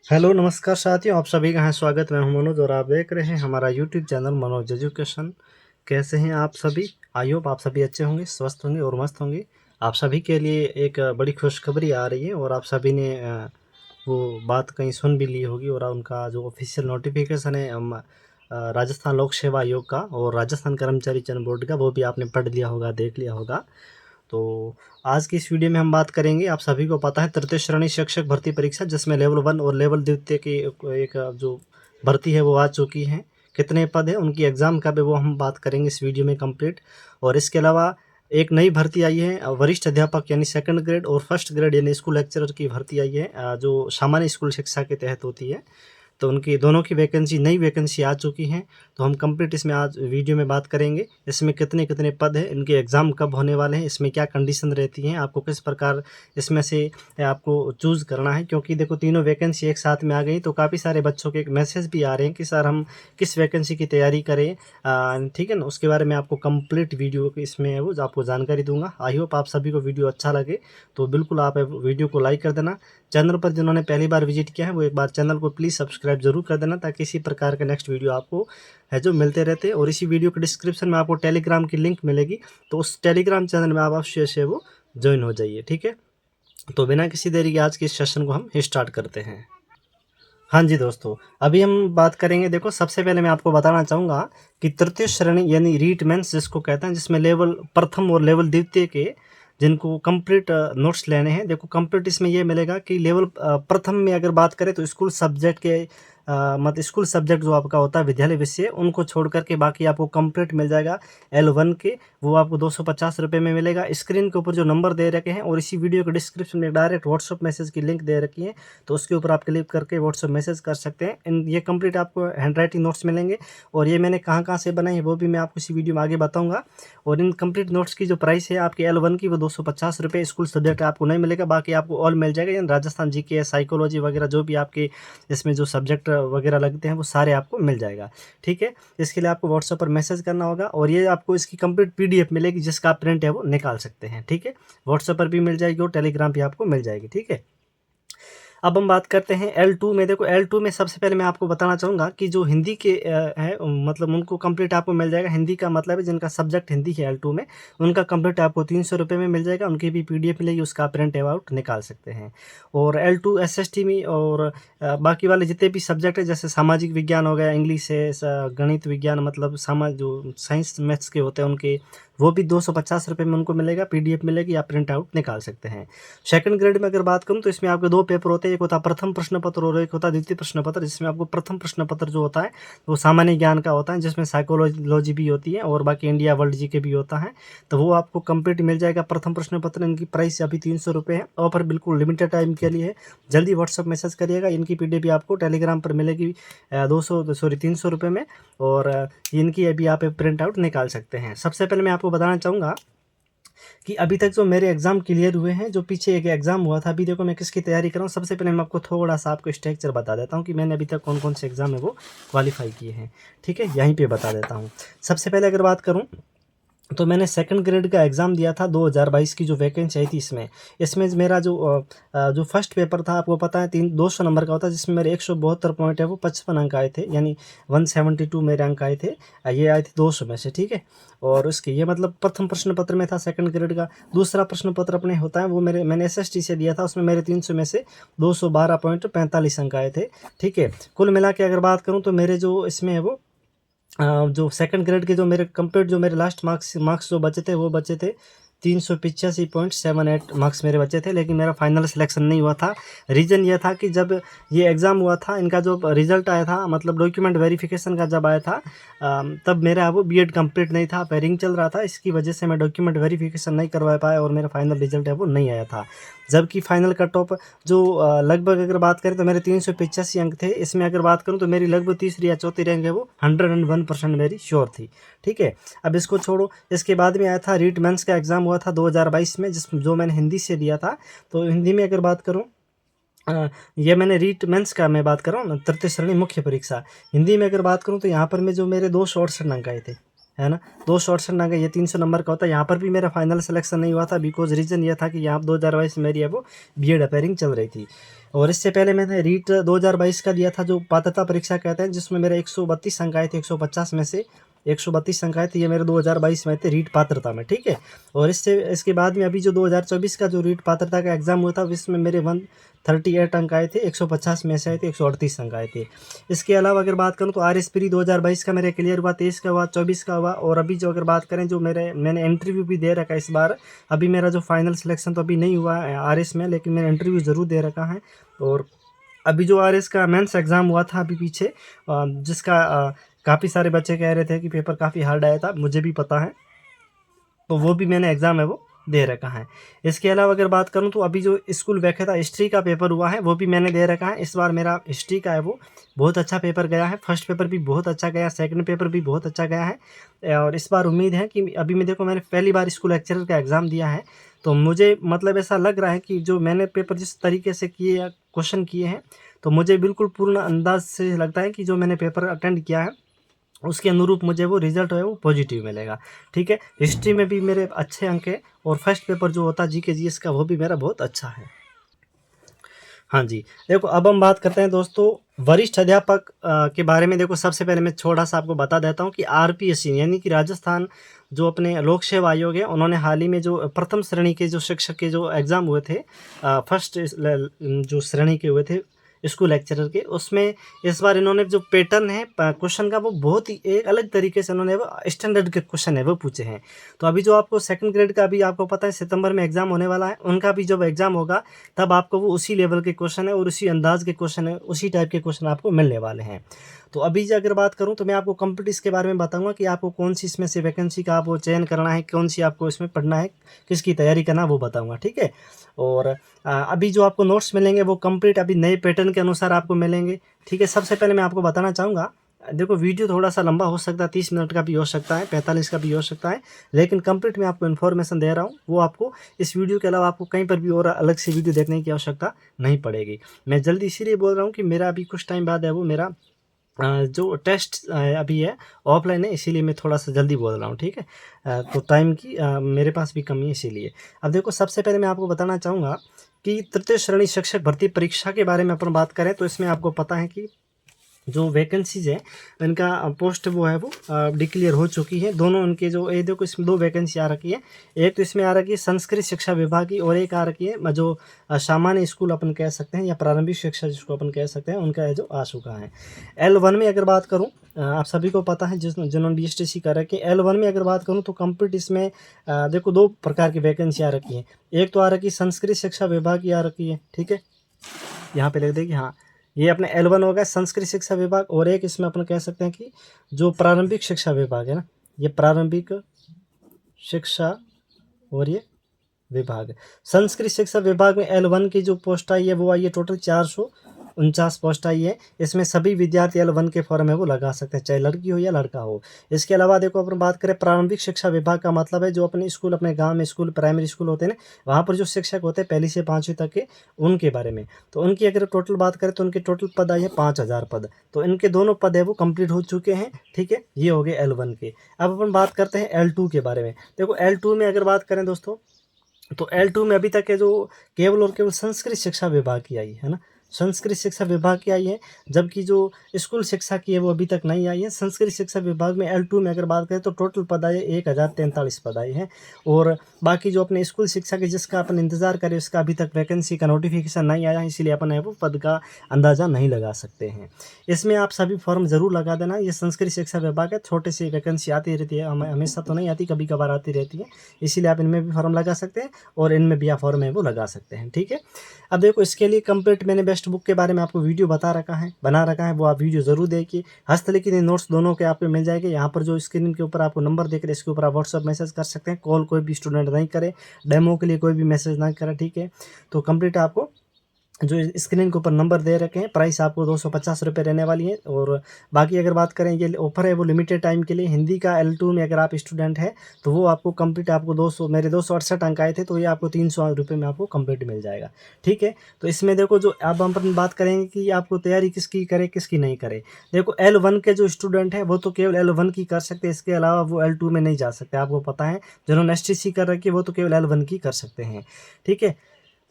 Hello नमस्कार साथियों, आप सभी का यहाँ स्वागत। मैं हूं मनोज और आप देख रहे हैं हमारा यूट्यूब चैनल मनोज एजुकेशन। कैसे हैं आप सभी? आई होप आप सभी अच्छे होंगे, स्वस्थ होंगे और मस्त होंगे। आप सभी के लिए एक बड़ी खुशखबरी आ रही है और आप सभी ने वो बात कहीं सुन भी ली होगी और उनका जो ऑफिशियल नोटिफिकेशन है राजस्थान लोक सेवा आयोग का और राजस्थान कर्मचारी चयन बोर्ड का, वो भी आपने पढ़ लिया होगा, देख लिया होगा। तो आज की इस वीडियो में हम बात करेंगे, आप सभी को पता है, तृतीय श्रेणी शिक्षक भर्ती परीक्षा जिसमें लेवल 1 और लेवल द्वितीय की एक जो भर्ती है वो आ चुकी है। कितने पद है, उनकी एग्ज़ाम कब है, वो हम बात करेंगे इस वीडियो में कंप्लीट। और इसके अलावा एक नई भर्ती आई है वरिष्ठ अध्यापक यानी सेकंड ग्रेड और फर्स्ट ग्रेड यानी स्कूल लेक्चरर की भर्ती आई है जो सामान्य स्कूल शिक्षा के तहत होती है। तो उनकी दोनों की वैकेंसी, नई वैकेंसी आ चुकी हैं। तो हम कंप्लीट इसमें आज वीडियो में बात करेंगे, इसमें कितने कितने पद हैं, इनके एग्ज़ाम कब होने वाले हैं, इसमें क्या कंडीशन रहती हैं, आपको किस प्रकार इसमें से आपको चूज़ करना है। क्योंकि देखो तीनों वैकेंसी एक साथ में आ गई तो काफ़ी सारे बच्चों के मैसेज भी आ रहे हैं कि सर हम किस वैकेंसी की तैयारी करें। ठीक है ना, उसके बारे में आपको कंप्लीट वीडियो इसमें है वो आपको जानकारी दूंगा। आई होप आप सभी को वीडियो अच्छा लगे तो बिल्कुल आप वीडियो को लाइक कर देना। चैनल पर जिन्होंने पहली बार विजिट किया है वो एक बार चैनल को प्लीज़ सब्सक्राइब जरूर कर देना, ताकि इसी प्रकार के नेक्स्ट वीडियो आपको है जो मिलते रहते हैं। और इसी वीडियो के डिस्क्रिप्शन में आपको टेलीग्राम की लिंक मिलेगी, तो उस टेलीग्राम चैनल में आप अवश्य से वो ज्वाइन हो जाइए। ठीक है, तो बिना किसी देरी के आज के इस सेशन को हम स्टार्ट करते हैं। हाँ जी दोस्तों, अभी हम बात करेंगे। देखो सबसे पहले मैं आपको बताना चाहूँगा कि तृतीय श्रेणी यानी रीट मेंस जिसको कहते हैं, जिसमें लेवल प्रथम और लेवल द्वितीय के जिनको कंप्लीट नोट्स लेने हैं, देखो कंप्लीट इसमें ये मिलेगा कि लेवल प्रथम में अगर बात करें तो स्कूल सब्जेक्ट के मतलब स्कूल सब्जेक्ट जो आपका होता है विद्यालय विषय, उनको छोड़ करके बाकी आपको कंप्लीट मिल जाएगा L1 के, वो आपको 250 रुपये में मिलेगा। स्क्रीन के ऊपर जो नंबर दे रखे हैं और इसी वीडियो के डिस्क्रिप्शन में डायरेक्ट व्हाट्सअप मैसेज की लिंक दे रखी है, तो उसके ऊपर आप क्लिक करके व्हाट्सअप मैसेज कर सकते हैं। ये कंप्लीट आपको हैंड राइटिंग नोट्स मिलेंगे और ये मैंने कहाँ कहाँ से बनाए हैं वो भी मैं आपको इसी वीडियो में आगे बताऊँगा। और इन कंप्लीट नोट्स की जो प्राइस है आपकी L1 की वो 250 रुपये, स्कूल सब्जेक्ट आपको नहीं मिलेगा, बाकी आपको ऑल मिल जाएगा। यानी राजस्थान जीके, साइकोलॉजी वगैरह जो भी आपके इसमें जो सब्जेक्ट वगैरह लगते हैं वो सारे आपको मिल जाएगा। ठीक है, इसके लिए आपको व्हाट्सएप पर मैसेज करना होगा और ये आपको इसकी कंप्लीट PDF मिलेगी जिसका आप प्रिंट है वो निकाल सकते हैं। ठीक है, व्हाट्सएप पर भी मिल जाएगी और टेलीग्राम पे आपको मिल जाएगी। ठीक है, अब हम बात करते हैं L2 में। देखो L2 में सबसे पहले मैं आपको बताना चाहूँगा कि जो हिंदी के है मतलब उनको कंप्लीट आपको मिल जाएगा। हिंदी का मतलब है जिनका सब्जेक्ट हिंदी है L2 में, उनका कंप्लीट आपको 300 रुपये में मिल जाएगा। उनकी भी PDF मिलेगी, उसका आप प्रिंट आउट निकाल सकते हैं। और L2 SST में और बाकी वाले जितने भी सब्जेक्ट है, जैसे सामाजिक विज्ञान हो गया, इंग्लिश है, गणित विज्ञान मतलब जो साइंस मैथ्स के होते हैं उनके, वो भी 250 रुपये में उनको मिलेगा, PDF मिलेगी, आप प्रिंट आउट निकाल सकते हैं। सेकंड ग्रेड में अगर बात करूँ तो इसमें आपके 2 पेपर होते हैं, एक होता है प्रथम प्रश्न पत्र और एक होता है द्वितीय प्रश्न पत्र। जिसमें आपको प्रथम प्रश्न पत्र जो होता है वो सामान्य ज्ञान का होता है, जिसमें साइकोलॉजी भी होती है और बाकी इंडिया वर्ल्ड जीके भी होता है, तो वो आपको कंप्लीट मिल जाएगा प्रथम प्रश्न पत्र। इनकी प्राइस अभी 300 रुपये है, ऑफर बिल्कुल लिमिटेड टाइम के लिए है, जल्दी व्हाट्सअप मैसेज करिएगा। इनकी PDF भी आपको टेलीग्राम पर मिलेगी 300 रुपये में, और इनकी अभी आप प्रिंट आउट निकाल सकते हैं। सबसे पहले मैं आपको बताना चाहूँगा कि अभी तक जो मेरे एग्ज़ाम क्लियर हुए हैं, जो पीछे एक एग्ज़ाम हुआ था, अभी देखो मैं किसकी तैयारी कर रहा हूँ। सबसे पहले मैं आपको थोड़ा सा आपको स्ट्रक्चर बता देता हूँ कि मैंने अभी तक कौन कौन से एग्ज़ाम है वो क्वालिफाई किए हैं। ठीक है, यहीं पे बता देता हूँ। सबसे पहले अगर बात करूँ तो मैंने सेकंड ग्रेड का एग्ज़ाम दिया था 2022 की जो वैकेंसी आई थी इसमें मेरा जो फर्स्ट पेपर था, आपको पता है 200 नंबर का होता है, जिसमें मेरे 172 पॉइंट है वो 55 अंक आए थे, यानी 172 मेरे अंक आए थे। ये आए थे 200 में से। ठीक है, और उसके ये मतलब प्रथम प्रश्न पत्र में था सेकंड ग्रेड का। दूसरा प्रश्न पत्र अपने होता है वो मैंने SST से दिया था, उसमें मेरे 300 में से 212.45 अंक आए थे। ठीक है, कुल मिला के अगर बात करूँ तो मेरे जो इसमें है वो जो सेकंड ग्रेड के जो मेरे कंप्लीट जो मेरे लास्ट मार्क्स जो बचे थे वो बचे थे 385.78 मार्क्स मेरे बचे थे, लेकिन मेरा फाइनल सिलेक्शन नहीं हुआ था। रीज़न ये था कि जब ये एग्ज़ाम हुआ था, इनका जो रिज़ल्ट आया था, मतलब डॉक्यूमेंट वेरिफिकेशन का जब आया था, तब मेरा वो B.Ed कंप्लीट नहीं था, पेयरिंग चल रहा था। इसकी वजह से मैं डॉक्यूमेंट वेरिफिकेशन नहीं करवा पाया और मेरा फाइनल रिजल्ट है वो नहीं आया था। जबकि फाइनल कट ऑफ जो लगभग अगर बात करें तो मेरे 385 अंक थे। इसमें अगर बात करूँ तो मेरी लगभग तीसरी या चौथी रैंक है वो 101% मेरी श्योर थी। ठीक है, अब इसको छोड़ो। इसके बाद में आया था रीट मेंस का एग्ज़ाम हुआ था 2022 में, जो मैंने हिंदी से दिया था। तो हिंदी में अगर बात करूँ, ये मैंने रीट मेंस का मैं बात कर रहा हूँ ना, तृतीय श्रेणी मुख्य परीक्षा। हिंदी में अगर बात करूँ तो यहाँ पर मैं जो मेरे 268 अंक आए थे। है ना। 268 आ गए, ये 300 नंबर का होता है। यहाँ पर भी मेरा फाइनल सिलेक्शन नहीं हुआ था, बिकॉज रीज़न ये था कि यहाँ 2022 मेरी है वो बीएड अपेयरिंग चल रही थी। और इससे पहले मैंने रीट 2022 का दिया था, जो पात्रता परीक्षा कहते हैं, जिसमें मेरे 132 अंक आए थे, 150 में से 132 अंक आए थे। ये मेरे 2022 में थे रीट पात्रता में, ठीक है। और इसके बाद में अभी जो 2024 का जो रीट पात्रता का एग्ज़ाम हुआ था, इसमें मेरे 138 अंक आए थे, 150 में से आए थे 138 अंक आए थे। इसके अलावा अगर बात करूँ तो RS प्री 2022 का मेरा क्लियर हुआ, 23 का हुआ, 24 का हुआ। और अभी जो अगर बात करें, जो मैंने इंटरव्यू भी दे रखा है इस बार। अभी मेरा जो फाइनल सिलेक्शन तो अभी नहीं हुआ है RS में, लेकिन मैंने इंटरव्यू ज़रूर दे रखा है। और अभी जो RS का मेंस एग्ज़ाम हुआ था अभी पीछे, जिसका काफ़ी सारे बच्चे कह रहे थे कि पेपर काफ़ी हार्ड आया था, मुझे भी पता है, तो वो भी मैंने एग्ज़ाम है वो दे रखा है। इसके अलावा अगर बात करूं तो अभी जो स्कूल व्याख्याता हिस्ट्री का पेपर हुआ है, वो भी मैंने दे रखा है। इस बार मेरा हिस्ट्री का है वो बहुत अच्छा पेपर गया है। फर्स्ट पेपर भी बहुत अच्छा गया, सेकंड पेपर भी बहुत अच्छा गया है। और इस बार उम्मीद है कि अभी मैं देखो, मैंने पहली बार स्कूल लेक्चरर का एग्ज़ाम दिया है, तो मुझे मतलब ऐसा लग रहा है कि जो मैंने पेपर जिस तरीके से किए या क्वेश्चन किए हैं, तो मुझे बिल्कुल पूर्ण अंदाज से लगता है कि जो मैंने पेपर अटेंड किया है उसके अनुरूप मुझे वो रिजल्ट है वो पॉजिटिव मिलेगा, ठीक है। हिस्ट्री में भी मेरे अच्छे अंक है, और फर्स्ट पेपर जो होता है जीके जीएस का, वो भी मेरा बहुत अच्छा है। हाँ जी, देखो अब हम बात करते हैं दोस्तों वरिष्ठ अध्यापक के बारे में। देखो सबसे पहले मैं थोड़ा सा आपको बता देता हूँ कि RPSC यानी कि राजस्थान जो अपने लोक सेवा आयोग है, उन्होंने हाल ही में जो प्रथम श्रेणी के जो शिक्षक के जो एग्ज़ाम हुए थे, फर्स्ट जो श्रेणी के हुए थे स्कूल लेक्चरर के, उसमें इस बार इन्होंने जो पैटर्न है क्वेश्चन का, वो बहुत ही एक अलग तरीके से उन्होंने वो स्टैंडर्ड के क्वेश्चन है वो पूछे हैं। तो अभी जो आपको सेकंड ग्रेड का अभी आपको पता है सितंबर में एग्ज़ाम होने वाला है, उनका भी जब एग्ज़ाम होगा तब आपको वो उसी लेवल के क्वेश्चन है और उसी अंदाज के क्वेश्चन है, उसी टाइप के क्वेश्चन आपको मिलने वाले हैं। तो अभी जो अगर बात करूं तो मैं आपको कंप्लीट इसके बारे में बताऊंगा कि आपको कौन सी इसमें से वैकेंसी का आपको चयन करना है, कौन सी आपको इसमें पढ़ना है, किसकी तैयारी करना वो बताऊंगा, ठीक है। और अभी जो आपको नोट्स मिलेंगे वो कंप्लीट अभी नए पैटर्न के अनुसार आपको मिलेंगे, ठीक है। सबसे पहले मैं आपको बताना चाहूँगा, देखो वीडियो थोड़ा सा लंबा हो सकता है, 30 मिनट का भी हो सकता है, 45 का भी हो सकता है, लेकिन कंप्लीट मैं आपको इन्फॉर्मेशन दे रहा हूँ। वो आपको इस वीडियो के अलावा आपको कहीं पर भी और अलग से वीडियो देखने की आवश्यकता नहीं पड़ेगी। मैं जल्दी इसीलिए बोल रहा हूँ कि मेरा अभी कुछ टाइम बाद है वो मेरा जो टेस्ट अभी है ऑफलाइन है, इसीलिए मैं थोड़ा सा जल्दी बोल रहा हूँ, ठीक है। तो टाइम की मेरे पास भी कमी है इसीलिए। अब देखो सबसे पहले मैं आपको बताना चाहूँगा कि तृतीय श्रेणी शिक्षक भर्ती परीक्षा के बारे में अपन बात करें, तो इसमें आपको पता है कि जो वैकेंसीज है इनका पोस्ट वो है वो डिक्लेयर हो चुकी है। दोनों इनके जो ये देखो, इसमें 2 वैकेंसी आ रखी है। एक तो इसमें आ रखी है संस्कृत शिक्षा विभाग की, और एक आ रखी है जो सामान्य स्कूल अपन कह सकते हैं या प्रारंभिक शिक्षा जिसको अपन कह सकते हैं, उनका है जो आ चुका है। L1 में अगर बात करूँ, आप सभी को पता है जिन्होंने BSTC कर रखी है। L1 में अगर बात करूँ तो कंप्लीट इसमें देखो 2 प्रकार की वैकेंसी आ रखी है। एक तो आ रखी है संस्कृत शिक्षा विभाग की आ रखी है, ठीक है, यहाँ पे लिख देगी, हाँ ये अपने L1 हो गया संस्कृत शिक्षा विभाग। और एक इसमें अपन कह सकते हैं कि जो प्रारंभिक शिक्षा विभाग है ना, ये प्रारंभिक शिक्षा और ये विभाग, संस्कृत शिक्षा विभाग में L1 की जो पोस्ट आई है वो आई है टोटल 449 पोस्ट आई है। इसमें सभी विद्यार्थी L1 के फॉर्म है वो लगा सकते हैं, चाहे लड़की हो या लड़का हो। इसके अलावा देखो अपन बात करें प्रारंभिक शिक्षा विभाग का, मतलब है जो अपने स्कूल, अपने गांव में स्कूल, प्राइमरी स्कूल होते हैं ना, वहाँ पर जो शिक्षक होते हैं 1ली से 5वीं तक के, उनके बारे में। तो उनकी अगर टोटल बात करें तो उनके टोटल पद आई है 5000 पद। तो इनके दोनों पद है वो कंप्लीट हो चुके हैं, ठीक है। ये हो गए L1 के। अब अपन बात करते हैं L2 के बारे में। देखो L2 में अगर बात करें दोस्तों, तो L2 में अभी तक है जो केवल और केवल संस्कृत शिक्षा विभाग की आई है ना, संस्कृत शिक्षा विभाग की आई है, जबकि जो स्कूल शिक्षा की है वो अभी तक नहीं आई है। संस्कृत शिक्षा विभाग में L2 में अगर बात करें तो टोटल पद आए 1043 पद आए हैं। और बाकी जो अपने स्कूल शिक्षा के जिसका अपन इंतजार करें उसका अभी तक वैकेंसी का नोटिफिकेशन नहीं आया है, इसीलिए अपन है वो पद का अंदाज़ा नहीं लगा सकते हैं। इसमें आप सभी फॉर्म ज़रूर लगा देना। ये संस्कृत शिक्षा विभाग है, छोटे से वैकेंसी आती रहती है, हमेशा तो नहीं आती, कभी कभार आती रहती है, इसीलिए आप इनमें भी फॉर्म लगा सकते हैं और इनमें भी आप फॉर्म है वो लगा सकते हैं, ठीक है। अब देखो इसके लिए कंप्लीट मैंने बेस्ट बुक के बारे में आपको वीडियो बना रखा है, वो आप वीडियो ज़रूर देखिए। हस्तलिखित नोट्स दोनों के आपको मिल जाएंगे। यहाँ पर जो स्क्रीन के ऊपर आपको नंबर देख रहे हैं, इसके ऊपर आप व्हाट्सअप मैसेज कर सकते हैं। कॉल कोई भी स्टूडेंट नहीं करे, डेमो के लिए कोई भी मैसेज ना करे, ठीक है। तो कंप्लीट आपको जो स्क्रीन के ऊपर नंबर दे रखे हैं, प्राइस आपको 250 रुपये रहने वाली है। और बाकी अगर बात करें, ये ऑफर है वो लिमिटेड टाइम के लिए। हिंदी का L2 में अगर आप स्टूडेंट हैं तो वो आपको कंप्लीट आपको 200, मेरे 268 अंक आए थे, तो ये आपको 300 रुपये में आपको कंप्लीट मिल जाएगा। ठीक है, तो इसमें देखो, जो अब हम अपन बात करेंगे कि आपको तैयारी किसकी करे किसकी नहीं करे। देखो L1 के जो स्टूडेंट हैं वो तो केवल L1 की कर सकते हैं, इसके अलावा वो L2 में नहीं जा सकते, आपको पता है। जिन्होंने STC कर रखी है वो तो केवल L1 की कर सकते हैं। ठीक है,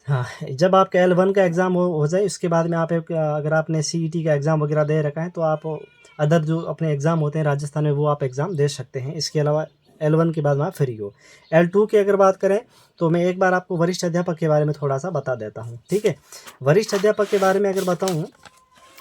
हाँ, जब आपका L1 का एग्ज़ाम हो जाए, उसके बाद में आप अगर आपने CET का एग्ज़ाम वगैरह दे रखा है तो आप अदर जो अपने एग्ज़ाम होते हैं राजस्थान में वो आप एग्ज़ाम दे सकते हैं। इसके अलावा L1 के बाद में आप फ्री हो। L2 की अगर बात करें तो मैं एक बार आपको वरिष्ठ अध्यापक के बारे में थोड़ा सा बता देता हूँ। ठीक है, वरिष्ठ अध्यापक के बारे में अगर बताऊँ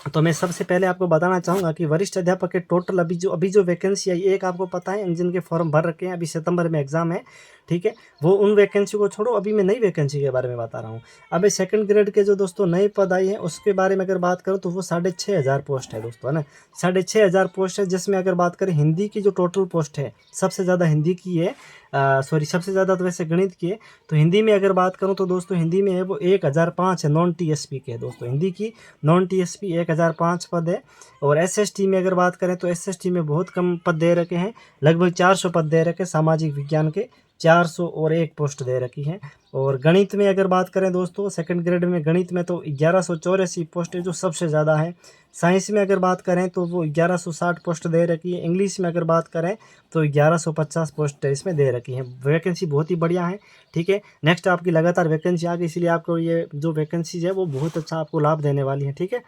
तो मैं सबसे पहले आपको बताना चाहूँगा कि वरिष्ठ अध्यापक के टोटल अभी जो वैकेंसी आई, एक आपको पता है जिनके फॉर्म भर रखे हैं, अभी सितंबर में एग्ज़ाम है। ठीक है, वो उन वैकेंसी को छोड़ो, अभी मैं नई वैकेंसी के बारे में बता रहा हूँ। अभी सेकंड ग्रेड के जो दोस्तों नए पद आई हैं उसके बारे में अगर बात करूँ तो वो 6500 पोस्ट है दोस्तों, है ना। 6500 पोस्ट है, जिसमें अगर बात करें हिंदी की जो टोटल पोस्ट है, सबसे ज़्यादा हिंदी की है, सॉरी सबसे ज़्यादा तो वैसे गणित की है। तो हिंदी में अगर बात करूँ तो दोस्तों हिंदी में है वो 1005 है, नॉन TSP के है दोस्तों। हिंदी की नॉन TSP 1005 पद है। और SST में अगर बात करें तो SST में बहुत कम पद दे रखे हैं, लगभग 400 पद दे रखे हैं। सामाजिक विज्ञान के 401 पोस्ट दे रखी हैं। और गणित में अगर बात करें दोस्तों, सेकंड ग्रेड में गणित में तो 1184 पोस्ट है, जो सबसे ज़्यादा है। साइंस में अगर बात करें तो वो 1160 पोस्ट दे रखी है। इंग्लिश में अगर बात करें तो 1150 पोस्ट इसमें दे रखी है। वैकेंसी बहुत ही बढ़िया है। ठीक है, नेक्स्ट आपकी लगातार वैकेंसी आ गई, इसलिए आपको ये जो वैकेंसीज है वो बहुत अच्छा आपको लाभ देने वाली है। ठीक है,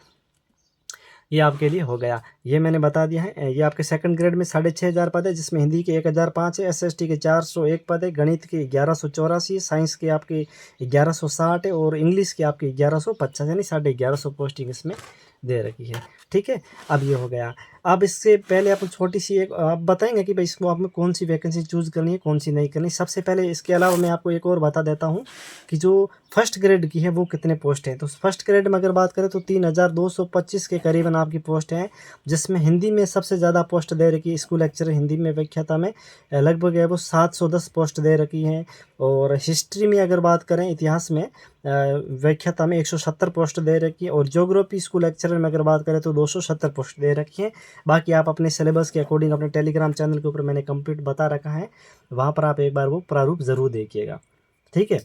ये आपके लिए हो गया, ये मैंने बता दिया है। ये आपके सेकंड ग्रेड में 6500 पद है, जिसमें हिंदी के 1005 है, SST के 401 पद है, गणित के 1184, साइंस के आपके 1160 है, और इंग्लिश के आपके 1150, यानी 1150 पोस्टिंग इसमें दे रखी है। ठीक है, अब ये हो गया। अब इससे पहले आप छोटी सी एक आप बताएंगे कि भाई इसको आप में कौन सी वैकेंसी चूज़ करनी है, कौन सी नहीं करनी। सबसे पहले इसके अलावा मैं आपको एक और बता देता हूँ कि जो फर्स्ट ग्रेड की है वो कितने पोस्ट हैं। तो फर्स्ट ग्रेड में अगर बात करें तो 3225 के करीबन आपकी पोस्ट हैं, जिसमें हिंदी में सबसे ज़्यादा पोस्ट दे रखी है। स्कूल लेक्चर हिंदी में व्याख्याता में लगभग है वो 710 पोस्ट दे रखी हैं। और हिस्ट्री में अगर बात करें, इतिहास में व्याख्याता में 170 पोस्ट दे रखी है। और ज्योग्राफी स्कूल लेक्चरर में अगर बात करें तो 270 पोस्ट दे रखी है। बाकी आप अपने सिलेबस के अकॉर्डिंग अपने टेलीग्राम चैनल के ऊपर मैंने कंप्लीट बता रखा है, वहाँ पर आप एक बार वो प्रारूप ज़रूर देखिएगा। ठीक है,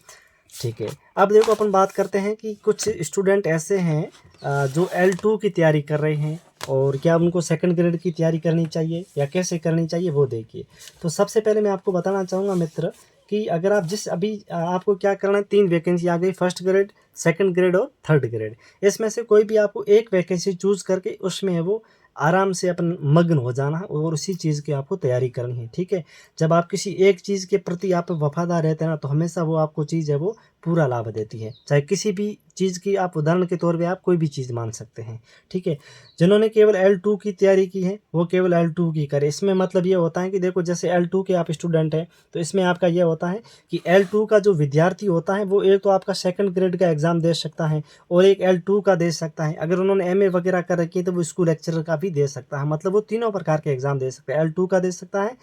ठीक है। अब देखो अपन बात करते हैं कि कुछ स्टूडेंट ऐसे हैं जो L2 की तैयारी कर रहे हैं, और क्या उनको सेकंड ग्रेड की तैयारी करनी चाहिए या कैसे करनी चाहिए वो देखिए। तो सबसे पहले मैं आपको बताना चाहूँगा मित्र कि अगर आप अभी आपको क्या करना है, 3 वैकेंसी आ गई, फर्स्ट ग्रेड, सेकंड ग्रेड और थर्ड ग्रेड। इसमें से कोई भी आपको एक वैकेंसी चूज़ करके उसमें है वो आराम से अपन मग्न हो जाना है और उसी चीज़ की आपको तैयारी करनी है। ठीक है, जब आप किसी एक चीज़ के प्रति आप वफादार रहते हैं ना, तो हमेशा वो आपको चीज़ है वो पूरा लाभ देती है। चाहे किसी भी चीज़ की आप उदाहरण के तौर पे आप कोई भी चीज़ मान सकते हैं। ठीक है, जिन्होंने केवल L2 की तैयारी की है वो केवल L2 की करें। इसमें मतलब ये होता है कि देखो, जैसे L2 के आप स्टूडेंट हैं तो इसमें आपका ये होता है कि L2 का जो विद्यार्थी होता है वो एक तो आपका सेकंड ग्रेड का एग्ज़ाम दे सकता है और एक L2 का दे सकता है। अगर उन्होंने MA वगैरह कर रखी है तो वो स्कूल लेक्चरर का भी दे सकता है। मतलब वो तीनों प्रकार के एग्ज़ाम दे सकता है, L2 का दे सकता है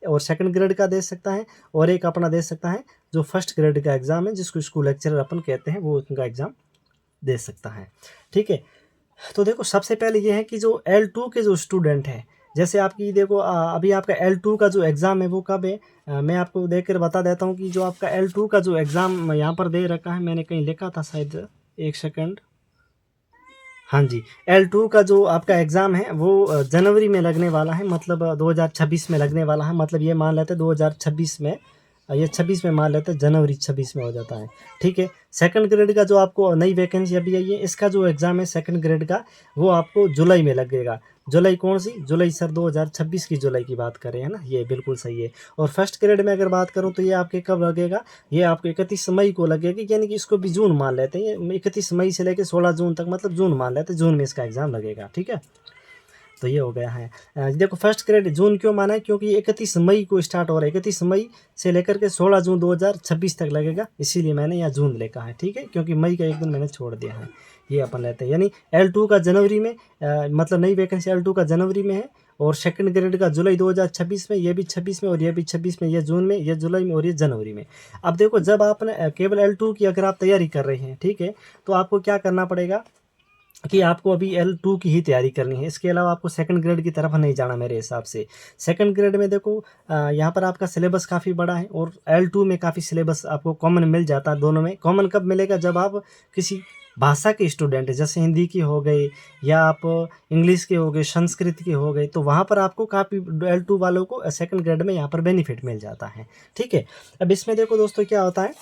और सेकंड ग्रेड का दे सकता है, और एक अपना दे सकता है जो फर्स्ट ग्रेड का एग्ज़ाम है, जिसको स्कूल लेक्चरर अपन कहते हैं, वो उनका एग्ज़ाम दे सकता है। ठीक है, तो देखो सबसे पहले ये है कि जो L2 के जो स्टूडेंट हैं, जैसे आपकी देखो अभी आपका L2 का जो एग्ज़ाम है वो कब है, मैं आपको देख कर बता देता हूँ कि जो आपका L2 का जो एग्ज़ाम यहाँ पर दे रखा है, मैंने कहीं लिखा था शायद, एक सेकंड, हाँ जी, L2 का जो आपका एग्ज़ाम है वो जनवरी में लगने वाला है, मतलब 2026 में लगने वाला है। मतलब ये मान लेते हैं 2026 में, ये 26 में मान लेते हैं, जनवरी 26 में हो जाता है। ठीक है, सेकंड ग्रेड का जो आपको नई वैकेंसी अभी आई है, इसका जो एग्ज़ाम है सेकंड ग्रेड का, वो आपको जुलाई में लगेगा। जुलाई कौन सी जुलाई सर, 2026 की जुलाई की बात करें, है ना, ये बिल्कुल सही है। और फर्स्ट ग्रेड में अगर बात करूँ तो ये आपके कब लगेगा, ये आपको 31 मई को लगेगी, यानी कि इसको भी जून मान लेते हैं। ये 31 मई से लेकर 16 जून तक, मतलब जून मान लेते हैं, जून में इसका एग्ज़ाम लगेगा। ठीक है, तो ये हो गया है। देखो फर्स्ट ग्रेड जून क्यों माना है, क्योंकि 31 मई को स्टार्ट हो रहा है, 31 मई से लेकर के 16 जून 2026 तक लगेगा, इसीलिए मैंने यहाँ जून लिखा है। ठीक है, क्योंकि मई का एक दिन मैंने छोड़ दिया है, ये अपन लेते हैं। यानी L2 का जनवरी में मतलब नई वैकेंसी L2 का जनवरी में है, और सेकंड ग्रेड का जुलाई 2026 में, ये भी 26 में और ये भी 26 में, ये जून में, ये जुलाई में और ये जनवरी में। अब देखो जब आपने केवल L2 की अगर आप तैयारी कर रहे हैं, ठीक है, तो आपको क्या करना पड़ेगा कि आपको अभी L2 की ही तैयारी करनी है। इसके अलावा आपको सेकंड ग्रेड की तरफ नहीं जाना मेरे हिसाब से। सेकंड ग्रेड में देखो यहाँ पर आपका सिलेबस काफ़ी बड़ा है और L2 में काफ़ी सिलेबस आपको कॉमन मिल जाता है। दोनों में कॉमन कब मिलेगा, जब आप किसी भाषा के स्टूडेंट है, जैसे हिंदी की हो गई या आप इंग्लिश के हो गए, संस्कृत के हो गए, तो वहाँ पर आपको काफ़ी L2 वालों को सेकंड ग्रेड में यहाँ पर बेनिफिट मिल जाता है। ठीक है, अब इसमें देखो दोस्तों क्या होता है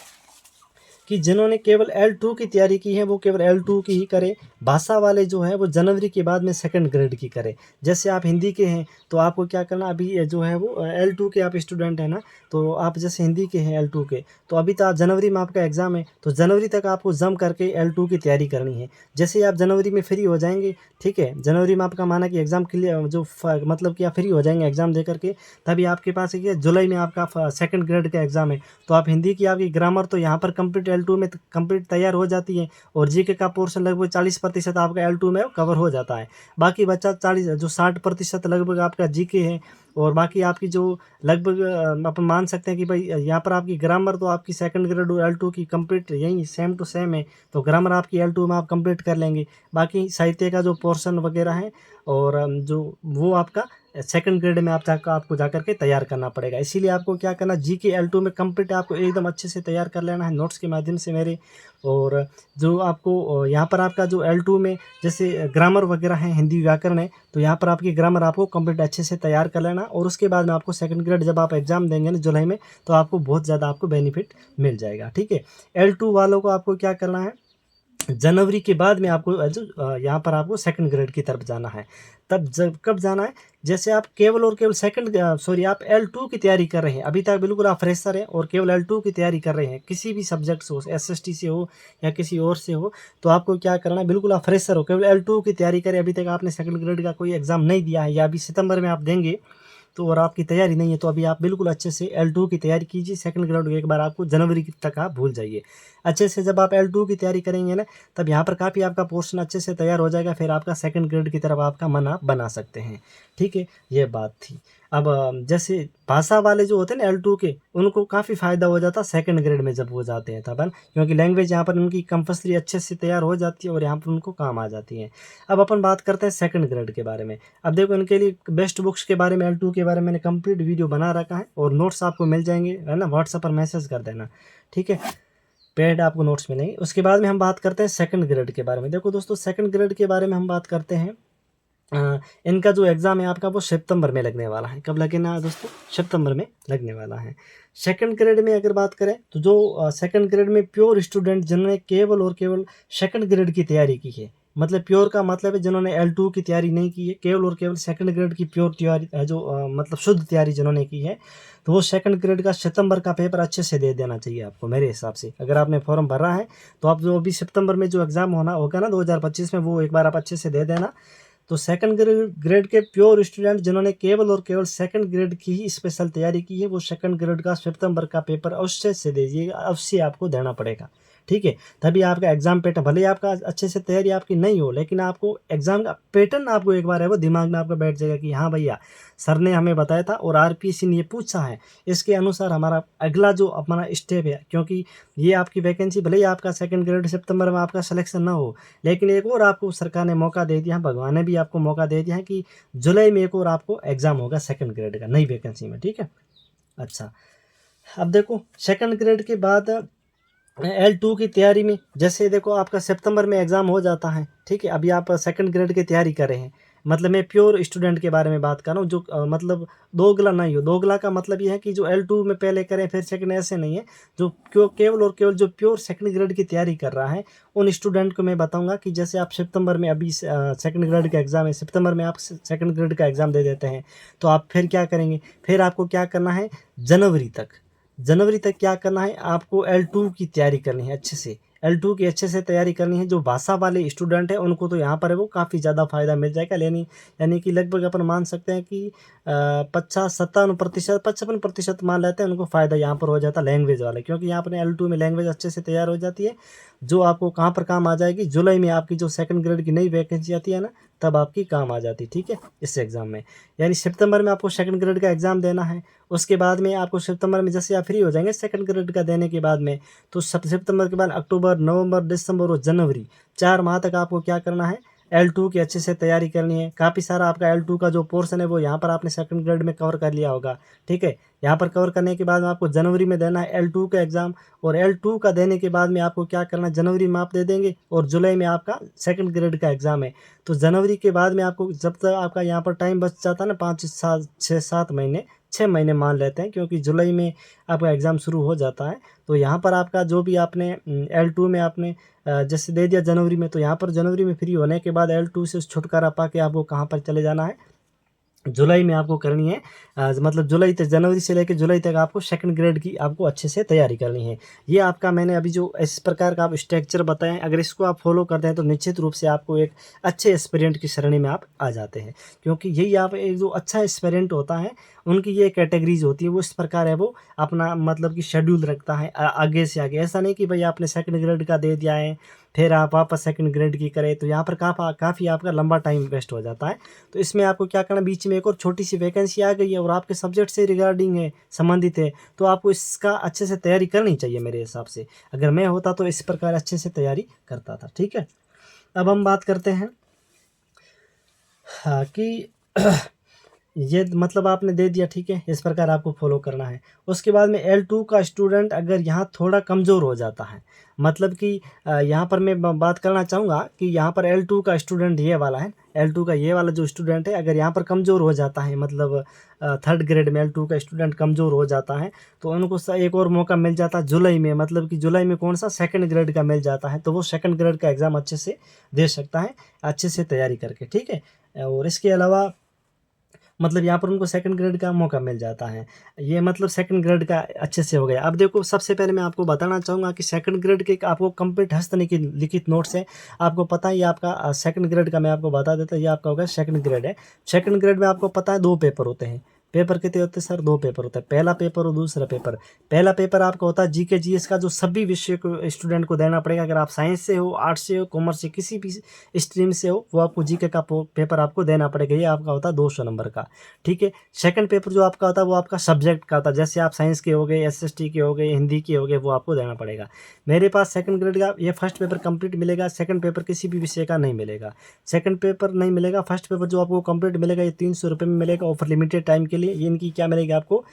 कि जिन्होंने केवल L2 की तैयारी की है वो केवल L2 की ही करें। भाषा वाले जो है वो जनवरी के बाद में सेकंड ग्रेड की करें। जैसे आप हिंदी के हैं तो आपको क्या करना, अभी जो है वो L2 के आप स्टूडेंट हैं ना, तो आप जैसे हिंदी के हैं L2 के, तो अभी तो आप जनवरी में आपका एग्ज़ाम है, तो जनवरी तक आपको जम करके L2 की तैयारी करनी है। जैसे ही आप जनवरी में फ्री हो जाएंगे, ठीक है, जनवरी में आपका माना कि एग्ज़ाम क्लियर जो मतलब कि आप फ्री हो जाएंगे एग्ज़ाम दे करके, तभी आपके पास क्या जुलाई में आपका सेकंड ग्रेड का एग्ज़ाम है। तो आप हिंदी की आपकी ग्रामर तो यहाँ पर कंप्लीट L2 में कंप्लीट तैयार हो जाती है और जीके का पोर्शन लगभग 40% आपका L2 में कवर हो जाता है। बाकी बचा 40 जो 60% लगभग आपका जीके है और बाकी आपकी जो लगभग अपन मान सकते हैं कि भाई यहाँ पर आपकी ग्रामर तो आपकी सेकंड ग्रेड और L2 की कंप्लीट यही सेम टू सेम है, तो ग्रामर आपकी L2 में आप कंप्लीट कर लेंगे। बाकी साहित्य का जो पोर्शन वगैरह है और जो वो आपका सेकंड ग्रेड में आपको जा करके तैयार करना पड़ेगा। इसीलिए आपको क्या करना, जीके L2 में कंप्लीट आपको एकदम अच्छे से तैयार कर लेना है नोट्स के माध्यम से मेरे। और जो आपको यहाँ पर आपका जो L2 में जैसे ग्रामर वगैरह है, हिंदी व्याकरण है, तो यहाँ पर आपकी ग्रामर आपको कंप्लीट अच्छे से तैयार कर लेना और उसके बाद में आपको सेकंड ग्रेड जब आप एग्ज़ाम देंगे ना जुलाई में, तो आपको बहुत ज़्यादा आपको बेनिफिट मिल जाएगा। ठीक है, L2 वालों को आपको क्या करना है, जनवरी के बाद में आपको जो यहाँ पर आपको सेकंड ग्रेड की तरफ जाना है। तब जब कब जाना है, जैसे आप केवल और केवल आप L2 की तैयारी कर रहे हैं, अभी तक बिल्कुल आप फ्रेशर हैं और केवल L2 की तैयारी कर रहे हैं, किसी भी सब्जेक्ट से हो, SST से हो या किसी और से हो, तो आपको क्या करना है, बिल्कुल आप फ्रेशर हो, केवल L2 की तैयारी करें। अभी तक आपने सेकंड ग्रेड का कोई एग्ज़ाम नहीं दिया है या अभी सितंबर में आप देंगे, तो और आपकी तैयारी नहीं है, तो अभी आप बिल्कुल अच्छे से L2 की तैयारी कीजिए। सेकंड ग्रेड एक बार आपको जनवरी तक आप भूल जाइए। अच्छे से जब आप L2 की तैयारी करेंगे ना, तब यहाँ पर काफ़ी आपका पोर्शन अच्छे से तैयार हो जाएगा, फिर आपका सेकंड ग्रेड की तरफ आपका मन आप बना सकते हैं। ठीक है, ये बात थी। अब जैसे भाषा वाले जो होते हैं ना L2 के, उनको काफ़ी फ़ायदा हो जाता है सेकंड ग्रेड में जब वो जाते हैं तब, है ना, क्योंकि लैंग्वेज यहाँ पर उनकी कंपल्सरी अच्छे से तैयार हो जाती है और यहाँ पर उनको काम आ जाती है। अब अपन बात करते हैं सेकंड ग्रेड के बारे में। अब देखो इनके लिए बेस्ट बुक्स के बारे में, L2 के बारे में मैंने कंप्लीट वीडियो बना रखा है और नोट्स आपको मिल जाएंगे, है ना, व्हाट्सएप पर मैसेज कर देना। ठीक है, पेड आपको नोट्स मिलेंगे। उसके बाद में हम बात करते हैं सेकंड ग्रेड के बारे में। देखो दोस्तों, सेकंड ग्रेड के बारे में हम बात करते हैं, इनका जो एग्ज़ाम है आपका वो सितंबर में लगने वाला है। कब लगेगा दोस्तों, सितंबर में लगने वाला है। सेकंड ग्रेड में अगर बात करें तो जो सेकंड ग्रेड में प्योर स्टूडेंट जिन्होंने केवल और केवल सेकंड ग्रेड की तैयारी की है, मतलब प्योर का मतलब है जिन्होंने L2 की तैयारी नहीं की है, केवल और केवल सेकंड ग्रेड की प्योर तैयारी मतलब शुद्ध तैयारी जिन्होंने की है, तो वो सेकंड ग्रेड का सितंबर का पेपर अच्छे से दे देना चाहिए आपको मेरे हिसाब से। अगर आपने फॉर्म भरा है तो आप जो अभी सितंबर में जो एग्ज़ाम होना होगा ना 2025 में, वो एक बार आप अच्छे से दे देना। तो सेकंड ग्रेड के प्योर स्टूडेंट जिन्होंने केवल और केवल सेकंड ग्रेड की ही स्पेशल तैयारी की है, वो सेकंड ग्रेड का सितंबर का पेपर अवश्य से दीजिएगा, अवश्य आपको देना पड़ेगा। ठीक है, तभी आपका एग्जाम पैटर्न, भले ही आपका अच्छे से तैयारी आपकी नहीं हो, लेकिन आपको एग्जाम का पैटर्न आपको एक बार है वो दिमाग में आपका बैठ जाएगा कि हाँ भैया, सर ने हमें बताया था और RPSC ने ये पूछा है, इसके अनुसार हमारा अगला जो अपना स्टेप है, क्योंकि ये आपकी वैकेंसी भले ही आपका सेकंड ग्रेड सितंबर में आपका सिलेक्शन ना हो, लेकिन एक और आपको सरकार ने मौका दे दिया, भगवान ने भी आपको मौका दे दिया है कि जुलाई में एक और आपको एग्जाम होगा सेकंड ग्रेड का नई वैकेंसी में। ठीक है, अच्छा, अब देखो सेकंड ग्रेड के बाद L2 की तैयारी में, जैसे देखो आपका सितंबर में एग्ज़ाम हो जाता है। ठीक है, अभी आप सेकंड ग्रेड की तैयारी कर रहे हैं, मतलब मैं प्योर स्टूडेंट के बारे में बात कर रहा हूँ, जो मतलब दोगला नहीं हो। दोगला का मतलब ये है कि जो L2 में पहले करें फिर सेकंड, ऐसे नहीं है। जो केवल और केवल जो प्योर सेकंड ग्रेड की तैयारी कर रहा है, उन स्टूडेंट को मैं बताऊंगा कि जैसे आप सितंबर में अभी सेकंड ग्रेड का एग्ज़ाम है, सितंबर में आप सेकंड ग्रेड का एग्ज़ाम दे देते हैं, तो आप फिर क्या करेंगे, फिर आपको क्या करना है, जनवरी तक क्या करना है, आपको L2 की तैयारी करनी है अच्छे से। L2 की अच्छे से तैयारी करनी है। जो भाषा वाले स्टूडेंट हैं उनको तो यहाँ पर है वो काफ़ी ज़्यादा फायदा मिल जाएगा, यानी कि लगभग अपन मान सकते हैं कि 50-57%, 55% मान लेते हैं, उनको फ़ायदा यहाँ पर हो जाता है लैंग्वेज वाले, क्योंकि यहाँ पर L2 में लैंग्वेज अच्छे से तैयार हो जाती है। जो आपको कहाँ पर काम आ जाएगी, जुलाई में आपकी जो सेकंड ग्रेड की नई वैकेंसी आती है ना, तब आपकी काम आ जाती है, ठीक है, इस एग्ज़ाम में। यानी सितंबर में आपको सेकंड ग्रेड का एग्ज़ाम देना है। उसके बाद में आपको सितंबर में जैसे आप फ्री हो जाएंगे सेकंड ग्रेड का देने के बाद में, तो सितंबर के बाद अक्टूबर, नवंबर, दिसंबर और जनवरी, 4 माह तक आपको क्या करना है, L2 की अच्छे से तैयारी करनी है। काफ़ी सारा आपका L2 का जो पोर्शन है वो यहाँ पर आपने सेकंड ग्रेड में कवर कर लिया होगा, ठीक है। यहाँ पर कवर करने के बाद में आपको जनवरी में देना है L2 का एग्ज़ाम, और L2 का देने के बाद में आपको क्या करना है, जनवरी में आप दे देंगे और जुलाई में आपका सेकंड ग्रेड का एग्ज़ाम है। तो जनवरी के बाद में आपको जब तक आपका यहाँ पर टाइम बच जाता है ना, 5 साल 6-7 महीने, 6 महीने मान लेते हैं, क्योंकि जुलाई में आपका एग्ज़ाम शुरू हो जाता है। तो यहाँ पर आपका जो भी आपने L2 में आपने जैसे दे दिया जनवरी में, तो यहाँ पर जनवरी में फ्री होने के बाद L2 से छुटकारा पा के आपको कहाँ पर चले जाना है, जुलाई में आपको करनी है। मतलब जुलाई तक, जनवरी से लेकर जुलाई तक आपको सेकंड ग्रेड की आपको अच्छे से तैयारी करनी है। ये आपका मैंने अभी जो इस प्रकार का आप स्ट्रक्चर बताएं, अगर इसको आप फॉलो करते हैं तो निश्चित रूप से आपको एक अच्छे एस्पिरेंट की श्रेणी में आप आ जाते हैं, क्योंकि यही आप एक जो अच्छा एस्पिरेंट होता है उनकी ये कैटेगरीज होती है, वो इस प्रकार है, वो अपना मतलब कि शेड्यूल रखता है आगे से आगे। ऐसा नहीं कि भाई आपने सेकंड ग्रेड का दे दिया है फिर आप वापस सेकंड ग्रेड की करें, तो यहाँ पर काफ़ी आपका लंबा टाइम वेस्ट हो जाता है। तो इसमें आपको क्या करना, बीच में एक और छोटी सी वैकेंसी आ गई है और आपके सब्जेक्ट से रिगार्डिंग है, संबंधित है, तो आपको इसका अच्छे से तैयारी करनी चाहिए मेरे हिसाब से। अगर मैं होता तो इस प्रकार अच्छे से तैयारी करता था, ठीक है। अब हम बात करते हैं हाँ कि ये मतलब आपने दे दिया, ठीक है, इस प्रकार आपको फॉलो करना है। उसके बाद में L2 का स्टूडेंट अगर यहाँ थोड़ा कमज़ोर हो जाता है, मतलब कि यहाँ पर मैं बात करना चाहूँगा कि यहाँ पर L2 का स्टूडेंट ये वाला है, L2 का ये वाला जो स्टूडेंट है, अगर यहाँ पर कमज़ोर हो जाता है, मतलब थर्ड ग्रेड में L2 का स्टूडेंट कमज़ोर हो जाता है, तो उनको एक और मौका मिल जाता है जुलाई में, मतलब कि जुलाई में कौन सा, सेकंड ग्रेड का मिल जाता है, तो वो सेकंड ग्रेड का एग्ज़ाम अच्छे से दे सकता है, अच्छे से तैयारी करके, ठीक है। और इसके अलावा मतलब यहाँ पर उनको सेकंड ग्रेड का मौका मिल जाता है। ये मतलब सेकंड ग्रेड का अच्छे से हो गया। अब देखो, सबसे पहले मैं आपको बताना चाहूँगा कि सेकंड ग्रेड के आपको कंप्लीट हस्तलिखित लिखित नोट्स है। आपको पता है ये आपका सेकंड ग्रेड का, मैं आपको बता देता, ये आपका होगा सेकंड ग्रेड है। सेकंड ग्रेड में आपको पता है 2 पेपर होते हैं। पेपर कितने होते हैं सर? 2 पेपर होता है, पहला पेपर और दूसरा पेपर। पहला पेपर आपका होता है जीके जीएस का, जो सभी विषय को स्टूडेंट को देना पड़ेगा। अगर आप साइंस से हो, आर्ट्स से हो, कॉमर्स से, किसी भी स्ट्रीम से हो, वो आपको जीके का पेपर आपको देना पड़ेगा। ये आपका होता है 200 नंबर का, ठीक है। सेकंड पेपर जो आपका होता है वो आपका सब्जेक्ट का होता है, जैसे आप साइंस के हो गए, एसएसटी के हो गए, हिंदी के हो गए, वो आपको देना पड़ेगा। मेरे पास सेकंड ग्रेड का ये फर्स्ट पेपर कंप्लीट मिलेगा, सेकंड पेपर किसी भी विषय का नहीं मिलेगा। सेकंड पेपर नहीं मिलेगा, फर्स्ट पेपर जो आपको कंप्लीट मिलेगा ये 300 रुपये में मिलेगा, ऑफर लिमिटेड टाइम के लिए। ये इनकी क्या मिलेगी आपको,